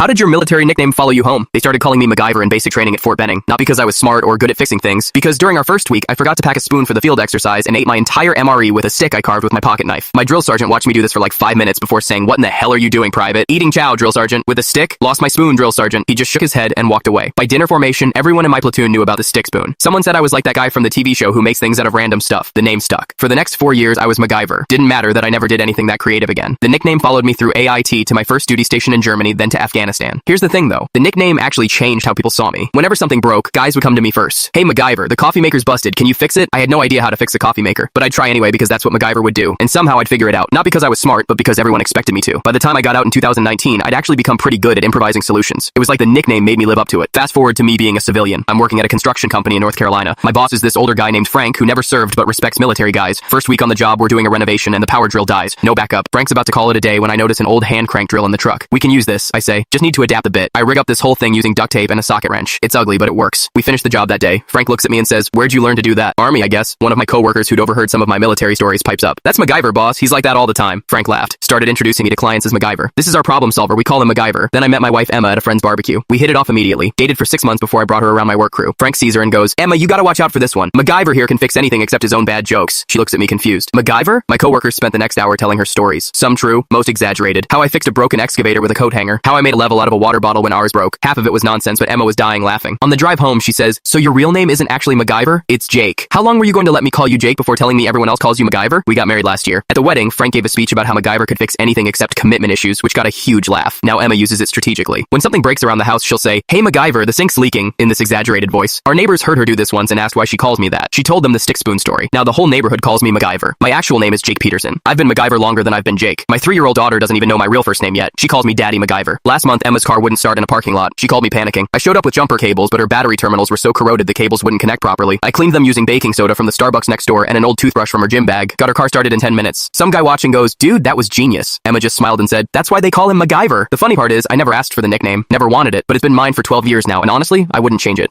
how did your military nickname follow you home? They started calling me MacGyver in basic training at Fort Benning, not because I was smart or good at fixing things, because during our first week, I forgot to pack a spoon for the field exercise and ate my entire MRE with a stick I carved with my pocket knife. My drill sergeant watched me do this for like 5 minutes before saying, "What in the hell are you doing, Private?" "Eating chow, drill sergeant." "With a stick?" "Lost my spoon, drill sergeant." He just shook his head and walked away. By dinner formation, everyone in my platoon knew about the stick spoon. Someone said I was like that guy from the TV show who makes things out of random stuff. The name stuck. For the next 4 years, I was MacGyver. Didn't matter that I never did anything that creative again. The nickname followed me through AIT to my first duty station in Germany, then to Afghanistan. Here's the thing though, the nickname actually changed how people saw me. Whenever something broke, guys would come to me first. "Hey MacGyver, the coffee maker's busted, can you fix it?" I had no idea how to fix a coffee maker, but I'd try anyway because that's what MacGyver would do. And somehow I'd figure it out, not because I was smart, but because everyone expected me to. By the time I got out in 2019, I'd actually become pretty good at improvising solutions. It was like the nickname made me live up to it. Fast forward to me being a civilian. I'm working at a construction company in North Carolina. My boss is this older guy named Frank who never served but respects military guys. First week on the job, we're doing a renovation and the power drill dies. No backup. Frank's about to call it a day when I notice an old hand crank drill in the truck. "We can use this," I say. "Just need to adapt a bit." I rig up this whole thing using duct tape and a socket wrench. It's ugly, but it works. We finish the job that day. Frank looks at me and says, "Where'd you learn to do that?" "Army, I guess." One of my coworkers who'd overheard some of my military stories pipes up. "That's MacGyver, boss. He's like that all the time." Frank laughed. Started introducing me to clients as MacGyver. "This is our problem solver. We call him MacGyver." Then I met my wife Emma at a friend's barbecue. We hit it off immediately. Dated for 6 months before I brought her around my work crew. Frank sees her and goes, "Emma, you gotta watch out for this one. MacGyver here can fix anything except his own bad jokes." She looks at me confused. "MacGyver?" My coworkers spent the next hour telling her stories. Some true, most exaggerated. How I fixed a broken excavator with a coat hanger. How I made a level out of a water bottle when ours broke. Half of it was nonsense, but Emma was dying laughing. On the drive home, she says, "So your real name isn't actually MacGyver? It's Jake. How long were you going to let me call you Jake before telling me everyone else calls you MacGyver?" We got married last year. At the wedding, Frank gave a speech about how MacGyver could fix anything except commitment issues, which got a huge laugh. Now Emma uses it strategically. When something breaks around the house, she'll say, "Hey MacGyver, the sink's leaking," in this exaggerated voice. Our neighbors heard her do this once and asked why she calls me that. She told them the stick spoon story. Now the whole neighborhood calls me MacGyver. My actual name is Jake Peterson. I've been MacGyver longer than I've been Jake. My 3-year-old daughter doesn't even know my real first name yet. She calls me Daddy MacGyver. Last month, Emma's car wouldn't start in a parking lot. She called me panicking. I showed up with jumper cables, but her battery terminals were so corroded the cables wouldn't connect properly. I cleaned them using baking soda from the Starbucks next door and an old toothbrush from her gym bag. Got her car started in 10 minutes. Some guy watching goes, "Dude, that was genius." Emma just smiled and said, "That's why they call him MacGyver." The funny part is, I never asked for the nickname, never wanted it, but it's been mine for 12 years now, and honestly, I wouldn't change it.